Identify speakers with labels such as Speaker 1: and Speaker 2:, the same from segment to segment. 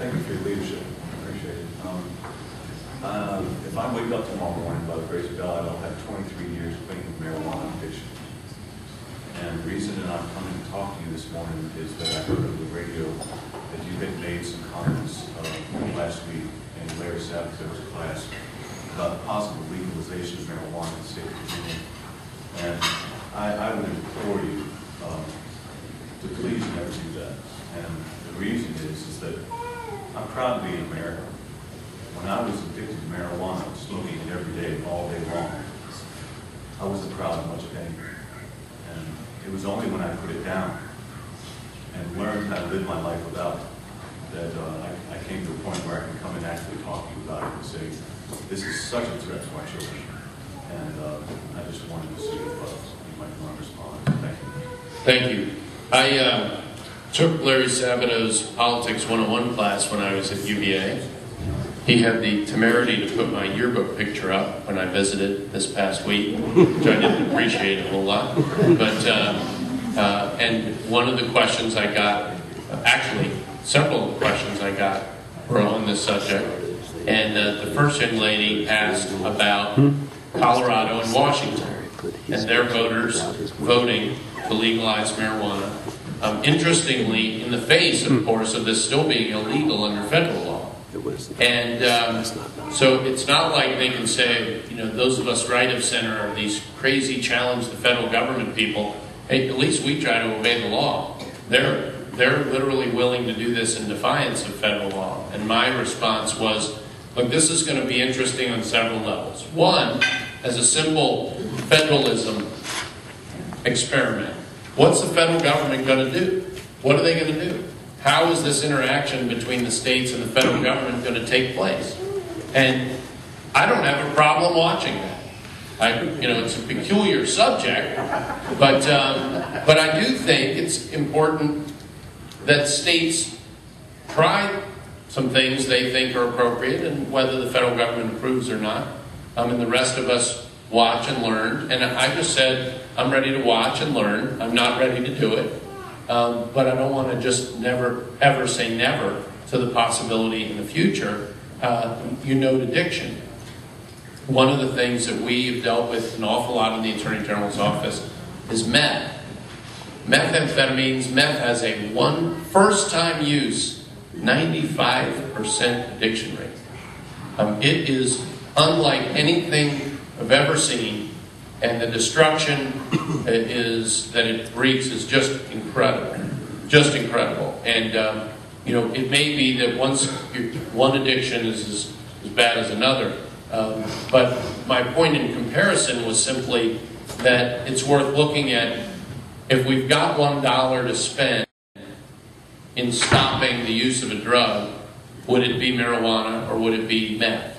Speaker 1: Thank you for your leadership. I appreciate it. If I wake up tomorrow morning, by the grace of God, I'll have 23 years clean of marijuana addiction. And the reason that I'm coming to talk to you this morning is that I heard on the radio that you had made some comments last week in Larry Sabato's class about the possible legalization of marijuana in the state of Virginia. And I would implore you to please never do that. And the reason is that I'm proud to be an American. When I was addicted to marijuana, smoking it every day, all day long, I wasn't proud of much of anything. And it was only when I put it down and learned how to live my life without it that I came to a point where I can come and actually talk to you about it and say, this is such a threat to my children. And I just wanted to see if you might want to respond. Thank you.
Speaker 2: Thank you. I took Larry Sabato's Politics 101 class when I was at UVA. He had the temerity to put my yearbook picture up when I visited this past week, which I didn't appreciate a whole lot. But and one of the questions I got, actually several of the questions I got were on this subject. And the first young lady asked about Colorado and Washington and their voters voting to legalize marijuana. Interestingly, in the face, of course, of this still being illegal under federal law. And so it's not like they can say, you know, those of us right of center are these crazy challenge the federal government people. Hey, at least we try to obey the law. They're literally willing to do this in defiance of federal law. And my response was, look, this is going to be interesting on several levels. One, as a simple federalism experiment. What's the federal government going to do? What are they going to do? How is this interaction between the states and the federal government going to take place? And I don't have a problem watching that. You know, it's a peculiar subject, but I do think it's important that states try some things they think are appropriate, and whether the federal government approves or not. And the rest of us watch and learn. And I just said, I'm ready to watch and learn. I'm not ready to do it. But I don't want to just never, ever say never to the possibility in the future. You note addiction. One of the things that we've dealt with an awful lot in the Attorney General's office is meth. Methamphetamines, meth has a first-time use, 95% addiction rate. It is unlike anything I've ever seen, and the destruction that it wreaks is just incredible, And you know, it may be that one addiction is as bad as another, but my point in comparison was simply that it's worth looking at. If we've got $1 to spend in stopping the use of a drug, would it be marijuana or would it be meth?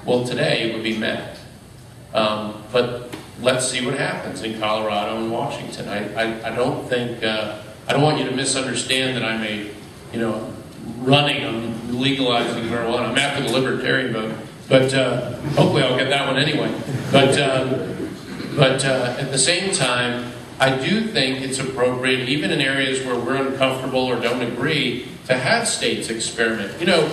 Speaker 2: Well, today it would be meth. But let's see what happens in Colorado and Washington. I don't think I don't want you to misunderstand that I'm running on legalizing marijuana. I'm after the libertarian vote, but hopefully I'll get that one anyway. But at the same time, I do think it's appropriate, even in areas where we're uncomfortable or don't agree, to have states experiment. You know,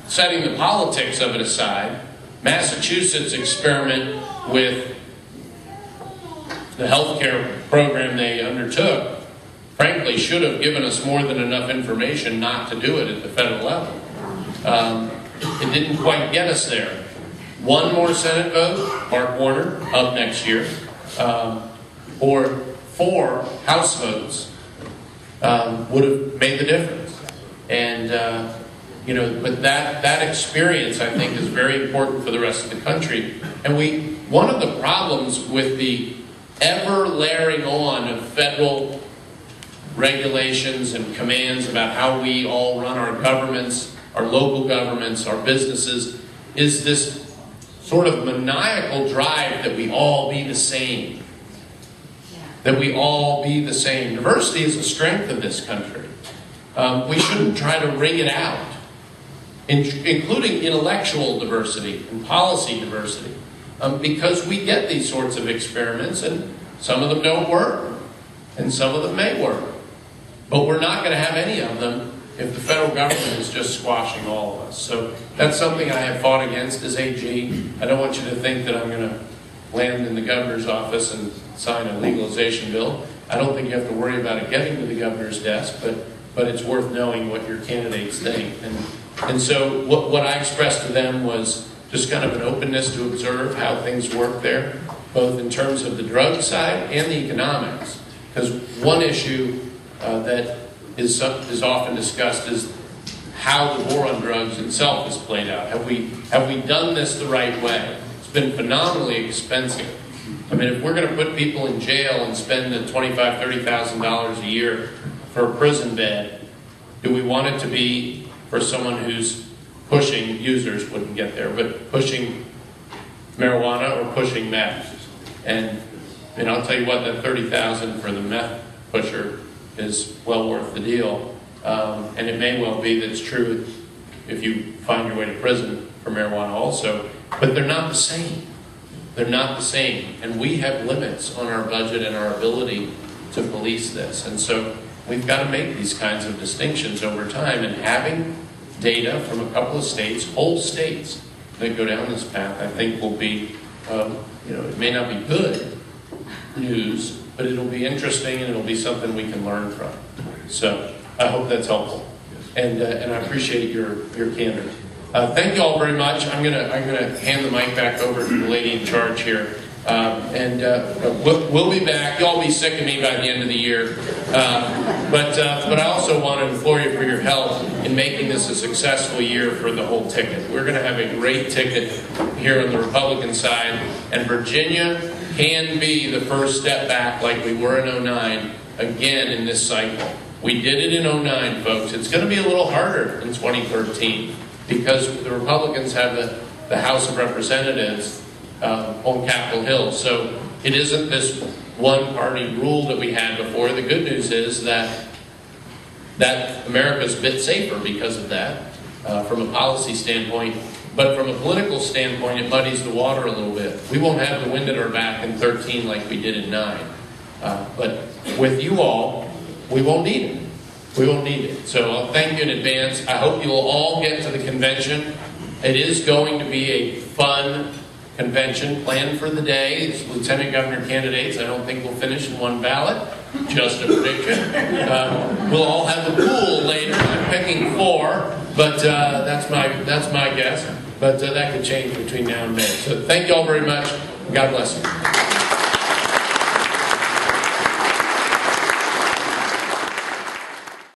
Speaker 2: setting the politics of it aside, Massachusetts experiment with the healthcare program they undertook, frankly, should have given us more than enough information not to do it at the federal level. It didn't quite get us there. One more Senate vote, Mark Warner, up next year, or 4 House votes would have made the difference. And but that experience, I think, is very important for the rest of the country. And one of the problems with the ever layering on of federal regulations and commands about how we all run our governments, our local governments, our businesses, is this sort of maniacal drive that we all be the same. That we all be the same. Diversity is a strength of this country. We shouldn't try to wring it out, including intellectual diversity and policy diversity, because we get these sorts of experiments, and some of them don't work, and some of them may work. But we're not going to have any of them if the federal government is just squashing all of us. So that's something I have fought against as AG. I don't want you to think that I'm going to land in the governor's office and sign a legalization bill. I don't think you have to worry about it getting to the governor's desk, but it's worth knowing what your candidates think. And so what I expressed to them was just kind of an openness to observe how things work there, both in terms of the drug side and the economics. Because one issue that is often discussed is how the war on drugs itself is played out. Have we done this the right way? It's been phenomenally expensive. I mean, if we're going to put people in jail and spend the $25,000, $30,000 a year for a prison bed, do we want it to be for someone who's pushing, users wouldn't get there, but pushing marijuana or pushing meth? And I'll tell you what, that $30,000 for the meth pusher is well worth the deal. And it may well be that it's true if you find your way to prison for marijuana also, but they're not the same. They're not the same. And we have limits on our budget and our ability to police this. And so we've got to make these kinds of distinctions over time. And having data from a couple of states, whole states, that go down this path, I think will be, it may not be good news, but it'll be interesting and it'll be something we can learn from. So I hope that's helpful. And I appreciate your candor. Thank you all very much. I'm gonna hand the mic back over to the lady in charge here, we'll be back. Y'all be sick of me by the end of the year, but I also want to implore you for your help in making this a successful year for the whole ticket. We're going to have a great ticket here on the Republican side, and Virginia can be the first step back like we were in '09 again in this cycle. We did it in '09, folks. It's going to be a little harder in 2013 because the Republicans have the House of Representatives on Capitol Hill. So it isn't this one-party rule that we had before. The good news is that America's a bit safer because of that from a policy standpoint. But from a political standpoint, it muddies the water a little bit. We won't have the wind at our back in 13 like we did in 9. But with you all, we won't need it. We won't need it. So I'll thank you in advance. I hope you will all get to the convention. It is going to be a fun convention planned for the day. It's lieutenant governor candidates. I don't think we'll finish in one ballot. Just a prediction. We'll all have a pool later. I'm picking 4, but that's my guess. But that could change between now and May. So thank you all very much. God bless you.